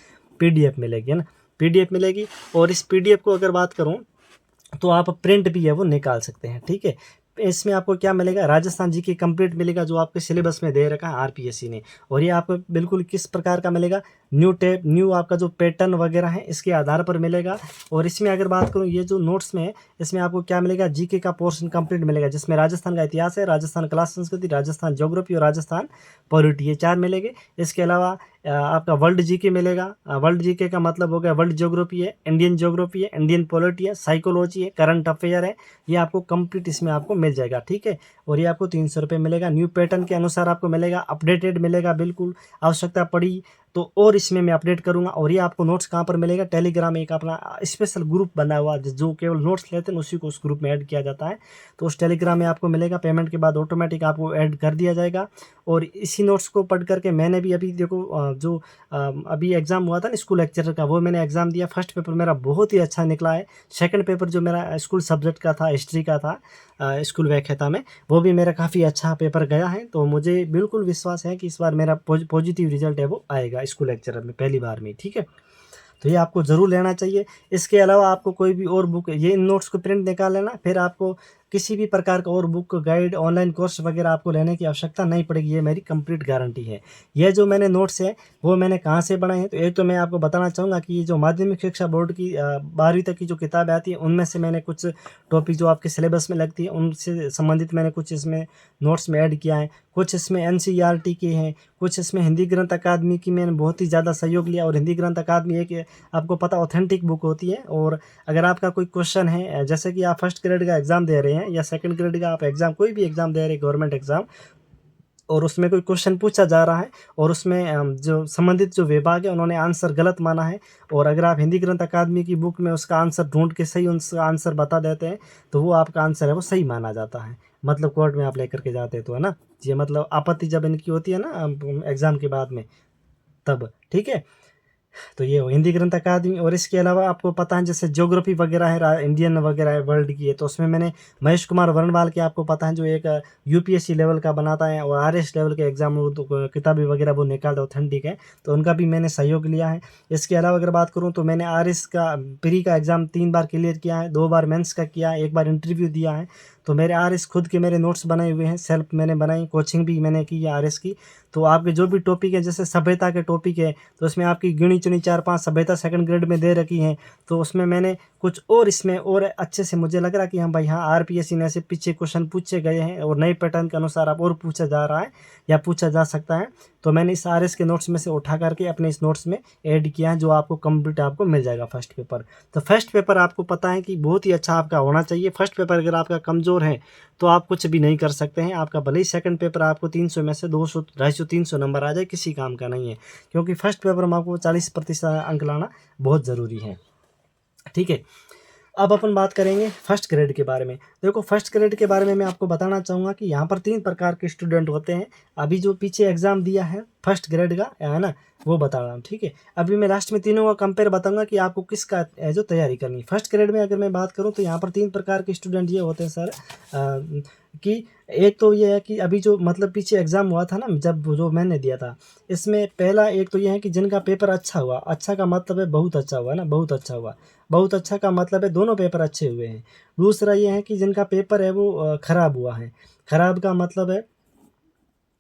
पीडीएफ मिलेगी, है ना, पीडीएफ मिलेगी। और इस पीडीएफ को अगर बात करूँ तो आप प्रिंट भी है वो निकाल सकते हैं, ठीक है। इसमें आपको क्या मिलेगा, राजस्थान जी की कंप्लीट मिलेगा, जो आपके सिलेबस में दे रखा है आरपीएससी ने। और ये आपको बिल्कुल किस प्रकार का मिलेगा, न्यू आपका जो पैटर्न वगैरह है इसके आधार पर मिलेगा। और इसमें अगर बात करूँ ये जो नोट्स में है, इसमें आपको क्या मिलेगा, जीके का पोर्शन कंप्लीट मिलेगा, जिसमें राजस्थान का इतिहास है, राजस्थान कला संस्कृति, राजस्थान ज्योग्राफी और राजस्थान पॉलिटी, ये 4 मिलेंगे। इसके अलावा आपका वर्ल्ड जीके मिलेगा। वर्ल्ड जीके का मतलब हो गया वर्ल्ड ज्योग्राफी है, इंडियन ज्योग्राफी है, इंडियन पॉलिटी है, साइकोलॉजी है, करंट अफेयर है, ये आपको कंप्लीट इसमें आपको मिल जाएगा, ठीक है। और ये आपको 300 रुपये मिलेगा, न्यू पैटर्न के अनुसार आपको मिलेगा, अपडेटेड मिलेगा, बिल्कुल आवश्यकता पड़ी तो और इसमें मैं अपडेट करूंगा। और ये आपको नोट्स कहाँ पर मिलेगा, टेलीग्राम में एक अपना स्पेशल ग्रुप बना हुआ, जो केवल नोट्स लेते हैं उसी को उस ग्रुप में ऐड किया जाता है। तो उस टेलीग्राम में आपको मिलेगा, पेमेंट के बाद ऑटोमेटिक आपको ऐड कर दिया जाएगा। और इसी नोट्स को पढ़ करके मैंने भी अभी देखो जो अभी एग्ज़ाम हुआ था ना स्कूल लेक्चरर का, वो मैंने एग्ज़ाम दिया। फर्स्ट पेपर मेरा बहुत ही अच्छा निकला है। सेकंड पेपर जो मेरा स्कूल सब्जेक्ट का था, हिस्ट्री का था, स्कूल व्याख्याता में, वो भी मेरा काफ़ी अच्छा पेपर गया है। तो मुझे बिल्कुल विश्वास है कि इस बार मेरा पॉजिटिव रिजल्ट है वो आएगा स्कूल लेक्चरर में पहली बार में, ठीक है। तो ये आपको ज़रूर लेना चाहिए। इसके अलावा आपको कोई भी और बुक, ये इन नोट्स को प्रिंट निकाल लेना, फिर आपको किसी भी प्रकार का और बुक, गाइड, ऑनलाइन कोर्स वगैरह आपको लेने की आवश्यकता नहीं पड़ेगी, ये मेरी कंप्लीट गारंटी है। ये जो मैंने नोट्स है वो मैंने कहाँ से बनाए हैं, तो एक तो मैं आपको बताना चाहूँगा कि ये जो माध्यमिक शिक्षा बोर्ड की 12वीं तक की जो किताबें आती हैं उनमें से मैंने कुछ टॉपिक जो आपके सिलेबस में लगती है उनसे संबंधित मैंने कुछ इसमें नोट्स में ऐड किया है। कुछ इसमें एनसीईआरटी के हैं, कुछ इसमें हिंदी ग्रंथ अकादमी की मैंने बहुत ही ज़्यादा सहयोग लिया। और हिंदी ग्रंथ अकादमी एक आपको पता ऑथेंटिक बुक होती है। और अगर आपका कोई क्वेश्चन है, जैसे कि आप फर्स्ट ग्रेड का एग्ज़ाम दे रहे हैं या सेकंड ग्रेड का आप एग्ज़ाम, कोई भी एग्ज़ाम दे रहे हैं, गवर्नमेंट एग्ज़ाम, और उसमें कोई क्वेश्चन पूछा जा रहा है और उसमें जो संबंधित जो विभाग है उन्होंने आंसर गलत माना है, और अगर आप हिंदी ग्रंथ अकादमी की बुक में उसका आंसर ढूंढ के सही उसका आंसर बता देते हैं तो वो आपका आंसर है वो सही माना जाता है। मतलब कोर्ट में आप लेकर के जाते तो है ना, ये मतलब आपत्ति जब इनकी होती है ना एग्ज़ाम के बाद में, तब ठीक है। तो ये हिंदी ग्रंथ अकादमी, और इसके अलावा आपको पता है जैसे ज्योग्राफी वगैरह है, इंडियन वगैरह है वर्ल्ड की है, तो उसमें मैंने महेश कुमार वर्णवाल के आपको पता है जो एक यूपीएससी लेवल का बनाता है और आरएस लेवल के एग्जाम तो किताबें वगैरह वो निकालता ऑथेंटिक है, तो उनका भी मैंने सहयोग लिया है। इसके अलावा अगर बात करूँ तो मैंने आरएस का प्री का एग्ज़ाम 3 बार क्लियर किया है, 2 बार मेंस का किया है, 1 बार इंटरव्यू दिया है। तो मेरे आरएस खुद के मेरे नोट्स बनाए हुए हैं, सेल्फ मैंने बनाई, कोचिंग भी मैंने की है आरएस की। तो आपके जो भी टॉपिक है जैसे सभ्यता के टॉपिक है तो उसमें आपकी गिनी चुनी 4-5 सभ्यता सेकंड ग्रेड में दे रखी हैं, तो उसमें मैंने कुछ और इसमें और अच्छे से मुझे लग रहा है कि हाँ भाई हाँ आरपीएससी ने ऐसे पीछे क्वेश्चन पूछे गए हैं और नए पैटर्न के अनुसार अब और पूछा जा रहा है या पूछा जा सकता है, तो मैंने इस आरएस के नोट्स में से उठा करके अपने इस नोट्स में ऐड किया है, जो आपको कंप्लीट आपको मिल जाएगा फर्स्ट पेपर। तो फर्स्ट पेपर आपको पता है कि बहुत ही अच्छा आपका होना चाहिए। फर्स्ट पेपर अगर आपका कमज़ोर है तो आप कुछ भी नहीं कर सकते हैं, आपका भले ही सेकंड पेपर आपको 300 में से 200 250 300 नंबर आ जाए, किसी काम का नहीं है, क्योंकि फर्स्ट पेपर में आपको 40% अंक लाना बहुत ज़रूरी है। ठीक है, अब अपन बात करेंगे फर्स्ट ग्रेड के बारे में। देखो फर्स्ट ग्रेड के बारे में मैं आपको बताना चाहूँगा कि यहाँ पर 3 प्रकार के स्टूडेंट होते हैं। अभी जो पीछे एग्ज़ाम दिया है फर्स्ट ग्रेड का है ना, वो बता रहा हूँ, ठीक है। अभी मैं लास्ट में तीनों का कंपेयर बताऊंगा कि आपको किसका जो तैयारी करनी है। फर्स्ट ग्रेड में अगर मैं बात करूँ तो यहाँ पर 3 प्रकार के स्टूडेंट ये होते हैं सर, कि एक तो ये है कि अभी जो मतलब पीछे एग्ज़ाम हुआ था ना, जब जो मैंने दिया था, इसमें पहला एक तो ये है कि जिनका पेपर अच्छा हुआ, अच्छा का मतलब है बहुत अच्छा हुआ ना, बहुत अच्छा हुआ, बहुत अच्छा का मतलब है दोनों पेपर अच्छे हुए हैं। दूसरा ये है कि जिनका पेपर है वो ख़राब हुआ है, ख़राब का मतलब है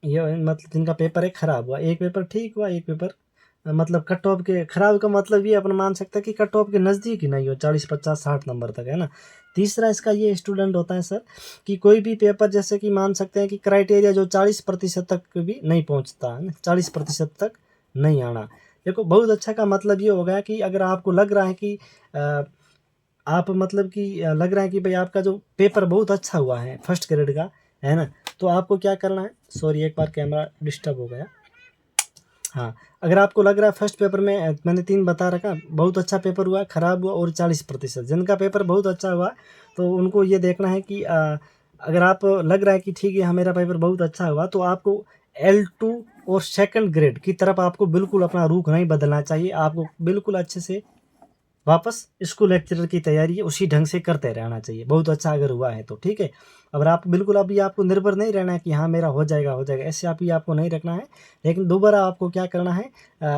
ये मतलब जिनका पेपर है ख़राब हुआ, एक पेपर ठीक हुआ, एक पेपर मतलब कट ऑफ के ख़राब का मतलब ये अपन मान सकते हैं कि कट ऑफ के नज़दीक ही नहीं हो, 40 50 60 नंबर तक है ना। तीसरा इसका ये स्टूडेंट होता है सर कि कोई भी पेपर जैसे कि मान सकते हैं कि क्राइटेरिया जो 40% तक भी नहीं पहुंचता है ना, 40% तक नहीं आना। देखो बहुत अच्छा का मतलब ये हो गया कि अगर आपको लग रहा है कि आप मतलब कि लग रहा है कि भाई आपका जो पेपर बहुत अच्छा हुआ है फर्स्ट ग्रेड का है ना, तो आपको क्या करना है, सॉरी एक बार कैमरा डिस्टर्ब हो गया। हाँ, अगर आपको लग रहा है फर्स्ट पेपर में मैंने 3 बता रखा, बहुत अच्छा पेपर हुआ, ख़राब हुआ और 40%, जिनका पेपर बहुत अच्छा हुआ तो उनको ये देखना है कि अगर आप लग रहा है कि ठीक है हाँ मेरा पेपर बहुत अच्छा हुआ, तो आपको L2 और सेकंड ग्रेड की तरफ आपको बिल्कुल अपना रुख नहीं बदलना चाहिए। आपको बिल्कुल अच्छे से वापस स्कूल लेक्चरर की तैयारी है उसी ढंग से करते रहना चाहिए, बहुत अच्छा अगर हुआ है तो ठीक है। अगर आप बिल्कुल अभी आपको निर्भर नहीं रहना है कि हाँ मेरा हो जाएगा ऐसे आप ही आपको नहीं रखना है, लेकिन दोबारा आपको क्या करना है,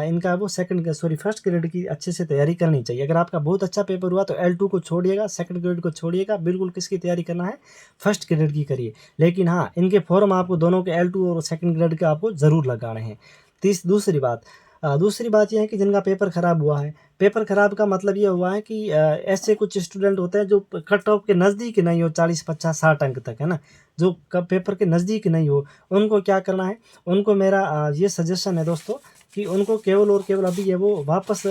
इनका वो फर्स्ट ग्रेड की अच्छे से तैयारी करनी चाहिए। अगर आपका बहुत अच्छा पेपर हुआ तो L2 को छोड़िएगा, सेकंड ग्रेड को छोड़िएगा, बिल्कुल किसकी तैयारी करना है, फर्स्ट ग्रेड की करिए। लेकिन हाँ इनके फॉर्म आपको दोनों के L2 और सेकंड ग्रेड के आपको ज़रूर लगाने हैं। दूसरी बात यह है कि जिनका पेपर ख़राब हुआ है, पेपर ख़राब का मतलब ये हुआ है कि ऐसे कुछ स्टूडेंट होते हैं जो कट ऑफ के नज़दीक नहीं हो, 40 50 60 अंक तक है ना, जो पेपर के नज़दीक नहीं हो, उनको क्या करना है, उनको मेरा ये सजेशन है दोस्तों कि उनको केवल और केवल अभी ये वो वापस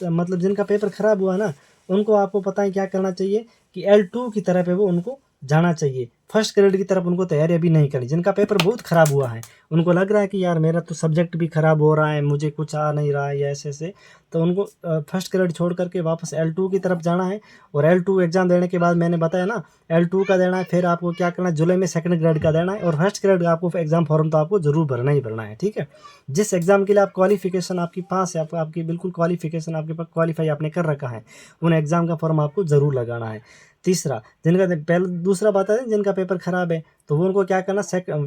मतलब जिनका पेपर ख़राब हुआ ना, उनको आपको पता है क्या करना चाहिए कि L2 की तरफ है वो उनको जाना चाहिए, फर्स्ट ग्रेड की तरफ उनको तैयारी अभी नहीं करनी। जिनका पेपर बहुत ख़राब हुआ है, उनको लग रहा है कि यार मेरा तो सब्जेक्ट भी ख़राब हो रहा है, मुझे कुछ आ नहीं रहा है या ऐसे, तो उनको फर्स्ट ग्रेड छोड़ करके वापस L2 की तरफ जाना है। और L2 एग्ज़ाम देने के बाद मैंने बताया ना, L2 का देना है, फिर आपको क्या करना है, जुलाई में सेकंड ग्रेड का देना है, और फर्स्ट ग्रेड का आपको एग्ज़ाम फॉर्म तो आपको ज़रूर भरना ही भरना है, ठीक है। जिस एग्ज़ाम के लिए आप क्वालिफिकेशन आपके पास है, आपकी बिल्कुल क्वालिफिकेशन आपके पास क्वालिफाई आपने कर रखा है, उन एग्ज़ाम का फॉर्म आपको ज़रूर लगाना है। तीसरा, दूसरा बात है जिनका पेपर ख़राब है तो वो उनको क्या करना,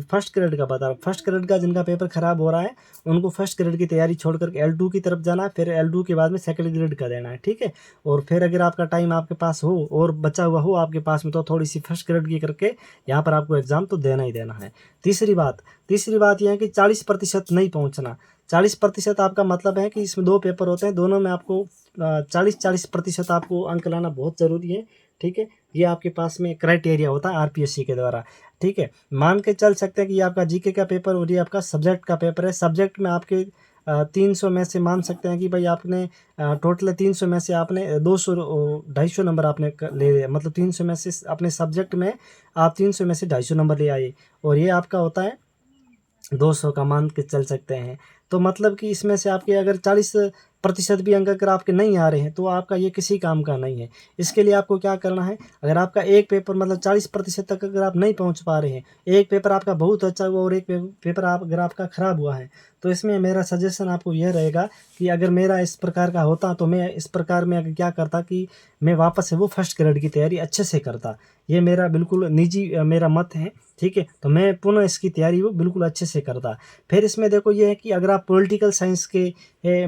फर्स्ट ग्रेड का बता रहा हूँ, फर्स्ट ग्रेड का जिनका पेपर ख़राब हो रहा है उनको फर्स्ट ग्रेड की तैयारी छोड़ करके L2 की तरफ जाना है, फिर L2 के बाद में सेकंड ग्रेड का देना है, ठीक है। और फिर अगर आपका टाइम आपके पास हो और बचा हुआ हो आपके पास में तो थोड़ी सी फर्स्ट ग्रेड की करके यहाँ पर आपको एग्ज़ाम तो देना ही देना है। तीसरी बात यह है कि 40% नहीं पहुँचना। 40% आपका मतलब है कि इसमें 2 पेपर होते हैं, दोनों में आपको 40% आपको अंक लाना बहुत ज़रूरी है, ठीक है। ये आपके पास में क्राइटेरिया होता है आरपीएससी के द्वारा, ठीक है। मान के चल सकते हैं कि ये आपका जीके का पेपर और ये आपका सब्जेक्ट का पेपर है। सब्जेक्ट में आपके 300 में से मान सकते हैं कि भाई आपने टोटल 300 में से आपने 200 250 नंबर आपने ले लिया, मतलब 300 में से अपने सब्जेक्ट में आप 300 में से 250 नंबर ले आए, और ये आपका होता है 200 का मान के चल सकते हैं। तो मतलब कि इसमें से आपके अगर 40% भी अंक अगर आपके नहीं आ रहे हैं तो आपका ये किसी काम का नहीं है। इसके लिए आपको क्या करना है, अगर आपका एक पेपर मतलब 40% तक अगर आप नहीं पहुंच पा रहे हैं, एक पेपर आपका बहुत अच्छा हुआ और एक पेपर आप अगर आपका ख़राब हुआ है, तो इसमें मेरा सजेशन आपको यह रहेगा कि अगर मेरा इस प्रकार का होता तो मैं इस प्रकार में अगर क्या करता कि मैं वापस से वो फर्स्ट ग्रेड की तैयारी अच्छे से करता। ये मेरा बिल्कुल निजी मेरा मत है, ठीक है। तो मैं पुनः इसकी तैयारी वो बिल्कुल अच्छे से करता। फिर इसमें देखो ये है कि अगर आप पॉलिटिकल साइंस के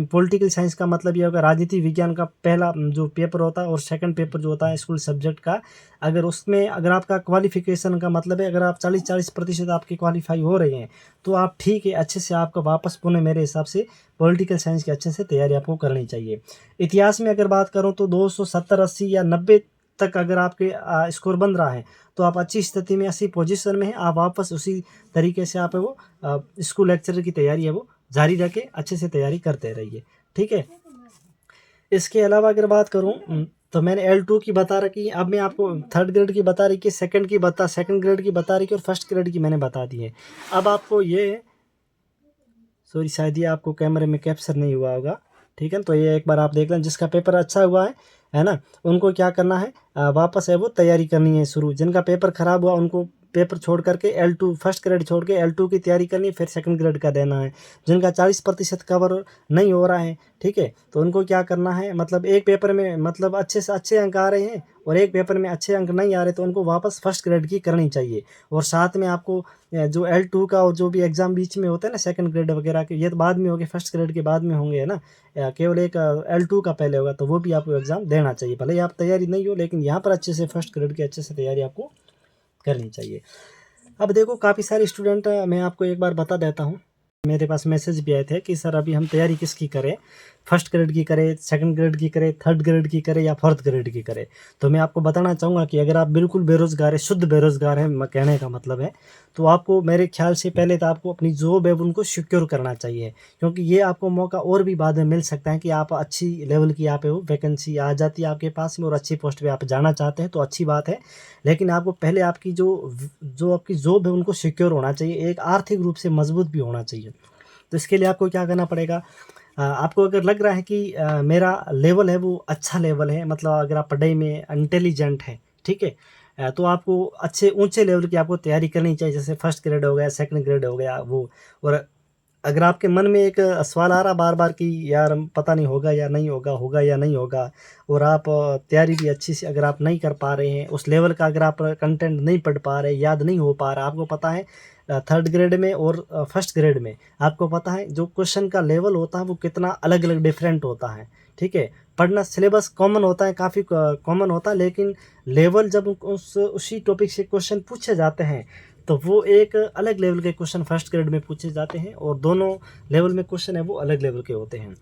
पॉलिटिकल साइंस का मतलब ये होगा राजनीति विज्ञान का पहला जो पेपर होता है और सेकंड पेपर जो होता है स्कूल सब्जेक्ट का, अगर उसमें अगर आपका क्वालिफिकेशन का मतलब है अगर आप 40% आपके क्वालिफाई हो रहे हैं तो आप ठीक है, अच्छे से आपका वापस पुनः मेरे हिसाब से पॉलिटिकल साइंस की अच्छे से तैयारी आपको करनी चाहिए। इतिहास में अगर बात करूँ तो 270, 80 या 90 तक अगर आपके स्कोर बन रहा है तो आप अच्छी स्थिति में, अच्छी पोजीशन में हैं, आप वापस उसी तरीके से आप है वो स्कूल लेक्चरर की तैयारी है वो जारी रखें, अच्छे से तैयारी करते रहिए, ठीक है। इसके अलावा अगर बात करूं तो मैंने L2 की बता रखी, अब मैं आपको थर्ड ग्रेड की बता रही कि सेकंड ग्रेड की बता रही कि और फर्स्ट ग्रेड की मैंने बता दी है। अब आपको ये सॉरी शायद ये आपको कैमरे में कैप्चर नहीं हुआ होगा, ठीक है। तो ये एक बार आप देख लें, जिसका पेपर अच्छा हुआ है ना, उनको क्या करना है, वापस है वो तैयारी करनी है शुरू। जिनका पेपर ख़राब हुआ उनको पेपर छोड़ करके L2 फर्स्ट ग्रेड छोड़ के L2 की तैयारी करनी है, फिर सेकंड ग्रेड का देना है। जिनका 40% कवर नहीं हो रहा है, ठीक है, तो उनको क्या करना है, मतलब एक पेपर में मतलब अच्छे से अच्छे अंक आ रहे हैं और एक पेपर में अच्छे अंक नहीं आ रहे तो उनको वापस फर्स्ट ग्रेड की करनी चाहिए। और साथ में आपको जो L2 का और जो भी एग्ज़ाम बीच में होता है ना सेकंड ग्रेड वगैरह के, ये तो बाद में होंगे, फर्स्ट ग्रेड के बाद में होंगे, है ना। केवल एक L2 का पहले होगा, तो वो भी आपको एग्ज़ाम देना चाहिए। भले ही आप तैयारी नहीं हो लेकिन यहाँ पर अच्छे से फर्स्ट ग्रेड की अच्छे से तैयारी आपको करनी चाहिए। अब देखो काफ़ी सारे स्टूडेंट, मैं आपको एक बार बता देता हूँ, मेरे पास मैसेज भी आए थे कि सर अभी हम तैयारी किसकी करें, फर्स्ट ग्रेड की करें, सेकंड ग्रेड की करें, थर्ड ग्रेड की करें या फोर्थ ग्रेड की करें। तो मैं आपको बताना चाहूँगा कि अगर आप बिल्कुल बेरोज़गार है, शुद्ध बेरोज़गार हैं, कहने का मतलब है, तो आपको मेरे ख्याल से पहले तो आपको अपनी जॉब है उनको सिक्योर करना चाहिए, क्योंकि ये आपको मौका और भी बाद में मिल सकता है कि आप अच्छी लेवल की आप वो वैकेंसी आ जाती है आपके पास में और अच्छी पोस्ट पे आप जाना चाहते हैं तो अच्छी बात है। लेकिन आपको पहले आपकी जो आपकी जॉब है उनको सिक्योर होना चाहिए, एक आर्थिक रूप से मजबूत भी होना चाहिए। तो इसके लिए आपको क्या करना पड़ेगा, आपको अगर लग रहा है कि मेरा लेवल है वो अच्छा लेवल है, मतलब अगर आप पढ़ाई में इंटेलिजेंट हैं, ठीक है, तो आपको अच्छे ऊंचे लेवल की आपको तैयारी करनी चाहिए, जैसे फर्स्ट ग्रेड हो गया, सेकंड ग्रेड हो गया वो। और अगर आपके मन में एक सवाल आ रहा बार बार कि यार पता नहीं होगा या नहीं होगा, होगा या नहीं होगा, और आप तैयारी भी अच्छी से अगर आप नहीं कर पा रहे हैं, उस लेवल का अगर आप कंटेंट नहीं पढ़ पा रहे, याद नहीं हो पा रहा, आपको पता है थर्ड ग्रेड में और फर्स्ट ग्रेड में आपको पता है जो क्वेश्चन का लेवल होता है वो कितना अलग अलग डिफरेंट होता है, ठीक है। पढ़ना सिलेबस कॉमन होता है, काफ़ी कॉमन होता है, लेकिन लेवल जब उसी टॉपिक से क्वेश्चन पूछे जाते हैं तो वो एक अलग लेवल के क्वेश्चन फर्स्ट ग्रेड में पूछे जाते हैं और दोनों लेवल में क्वेश्चन है वो अलग लेवल के होते हैं,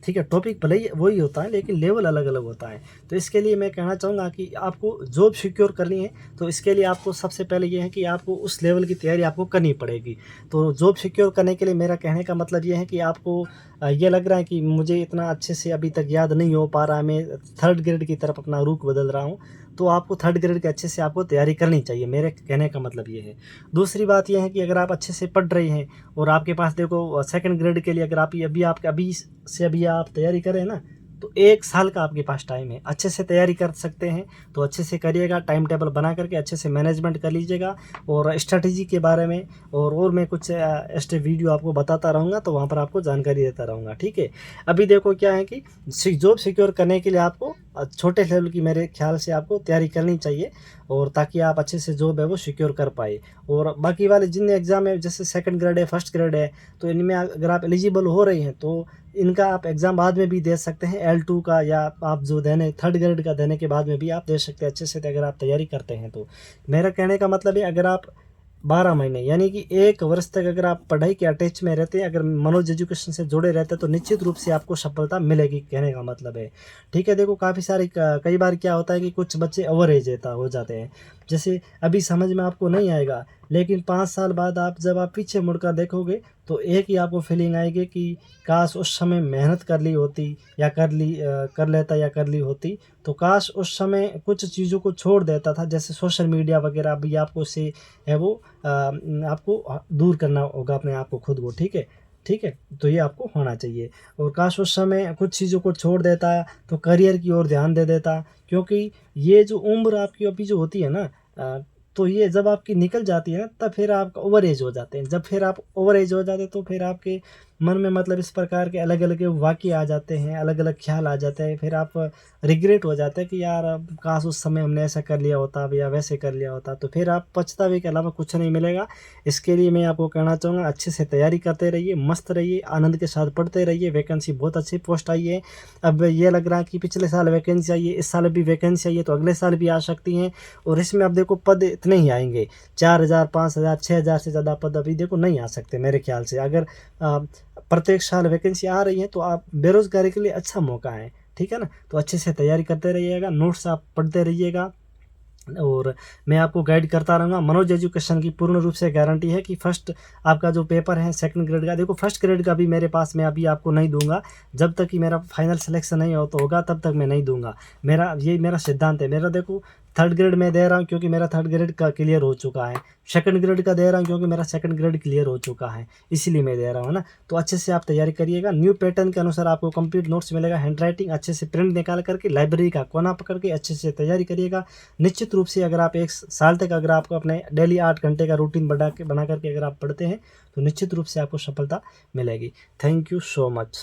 ठीक है। टॉपिक भले ही वही होता है लेकिन लेवल अलग अलग होता है। तो इसके लिए मैं कहना चाहूँगा कि आपको जॉब सिक्योर करनी है तो इसके लिए आपको सबसे पहले ये है कि आपको उस लेवल की तैयारी आपको करनी पड़ेगी। तो जॉब सिक्योर करने के लिए मेरा कहने का मतलब ये है कि आपको ये लग रहा है कि मुझे इतना अच्छे से अभी तक याद नहीं हो पा रहा है, मैं थर्ड ग्रेड की तरफ अपना रुख बदल रहा हूँ, तो आपको थर्ड ग्रेड के अच्छे से आपको तैयारी करनी चाहिए, मेरे कहने का मतलब ये है। दूसरी बात यह है कि अगर आप अच्छे से पढ़ रहे हैं और आपके पास देखो सेकंड ग्रेड के लिए अगर आप अभी से अभी आप तैयारी करें ना, तो 1 साल का आपके पास टाइम है, अच्छे से तैयारी कर सकते हैं, तो अच्छे से करिएगा, टाइम टेबल बना करके अच्छे से मैनेजमेंट कर लीजिएगा। और स्ट्रैटेजी के बारे में और मैं कुछ ऐसे वीडियो आपको बताता रहूँगा, तो वहाँ पर आपको जानकारी देता रहूँगा, ठीक है। अभी देखो क्या है कि जॉब सिक्योर करने के लिए आपको छोटे लेवल की मेरे ख्याल से आपको तैयारी करनी चाहिए, और ताकि आप अच्छे से जॉब है वो सिक्योर कर पाए। और बाकी वाले जिन एग्ज़ाम है जैसे सेकंड ग्रेड है, फर्स्ट ग्रेड है, तो इनमें अगर आप एलिजिबल हो रहे हैं तो इनका आप एग्ज़ाम बाद में भी दे सकते हैं, L2 का, या आप जो देने थर्ड ग्रेड का देने के बाद में भी आप दे सकते हैं अच्छे से अगर आप तैयारी करते हैं। तो मेरा कहने का मतलब है अगर आप 12 महीने यानी कि 1 वर्ष तक अगर आप पढ़ाई के अटैच में रहते हैं, अगर मनोज एजुकेशन से जुड़े रहते हैं, तो निश्चित रूप से आपको सफलता मिलेगी, कहने का मतलब है, ठीक है। देखो काफ़ी सारे कई बार क्या होता है कि कुछ बच्चे ओवर एज हो जाते हैं, जैसे अभी समझ में आपको नहीं आएगा लेकिन 5 साल बाद जब आप पीछे मुड़कर देखोगे तो एक ही आपको फीलिंग आएगी कि काश उस समय मेहनत कर ली होती या कर लेता या कर ली होती, तो काश उस समय कुछ चीज़ों को छोड़ देता था, जैसे सोशल मीडिया वगैरह भी आपको से है वो आपको दूर करना होगा अपने आप को, खुद को, ठीक है? ठीक है? तो ये आपको होना चाहिए। और काश उस समय कुछ चीज़ों को छोड़ देता तो करियर की ओर ध्यान दे देता, क्योंकि ये जो उम्र आपकी अभी जो होती है ना, तो ये जब आपकी निकल जाती है ना, तब फिर आप ओवर एज हो जाते हैं। जब फिर आप ओवर एज हो जाते हैं तो फिर आपके मन में मतलब इस प्रकार के अलग-अलग वाक़ये आ जाते हैं, अलग-अलग ख़्याल आ जाते हैं। फिर आप रिग्रेट हो जाते हैं कि यार अब काश उस समय हमने ऐसा कर लिया होता या वैसे कर लिया होता, तो फिर आप पछतावे के अलावा कुछ नहीं मिलेगा। इसके लिए मैं आपको कहना चाहूँगा, अच्छे से तैयारी करते रहिए, मस्त रहिए, आनंद के साथ पढ़ते रहिए। वैकेंसी बहुत अच्छी पोस्ट आई है। अब ये लग रहा है कि पिछले साल वैकेंसी आई है, इस साल भी वैकेंसी आई है, तो अगले साल भी आ सकती हैं। और इसमें अब देखो पद इतने ही आएँगे, 4000, 5000, 6000 से ज़्यादा पद अभी देखो नहीं आ सकते मेरे ख़्याल से। अगर प्रत्येक साल वैकेंसी आ रही है तो आप बेरोज़गारी के लिए अच्छा मौका है, ठीक है ना? तो अच्छे से तैयारी करते रहिएगा, नोट्स आप पढ़ते रहिएगा और मैं आपको गाइड करता रहूँगा। मनोज एजुकेशन की पूर्ण रूप से गारंटी है कि फर्स्ट आपका जो पेपर है सेकंड ग्रेड का, देखो फर्स्ट ग्रेड का भी मेरे पास मैं अभी आपको नहीं दूँगा, जब तक कि मेरा फाइनल सिलेक्शन नहीं होगा तब तक मैं नहीं दूँगा। मेरा सिद्धांत है। मेरा देखो थर्ड ग्रेड में दे रहा हूँ क्योंकि मेरा थर्ड ग्रेड का क्लियर हो चुका है, सेकंड ग्रेड का दे रहा हूँ क्योंकि मेरा सेकंड ग्रेड क्लियर हो चुका है, इसीलिए मैं दे रहा हूँ ना। तो अच्छे से आप तैयारी करिएगा, न्यू पैटर्न के अनुसार आपको कंप्लीट नोट्स मिलेगा, हैंड राइटिंग अच्छे से प्रिंट निकाल करके लाइब्रेरी का कोना पकड़ के अच्छे से तैयारी करिएगा। निश्चित रूप से अगर आप 1 साल तक अगर आपको अपने डेली 8 घंटे का रूटीन बना करके अगर आप पढ़ते हैं तो निश्चित रूप से आपको सफलता मिलेगी। Thank you so much.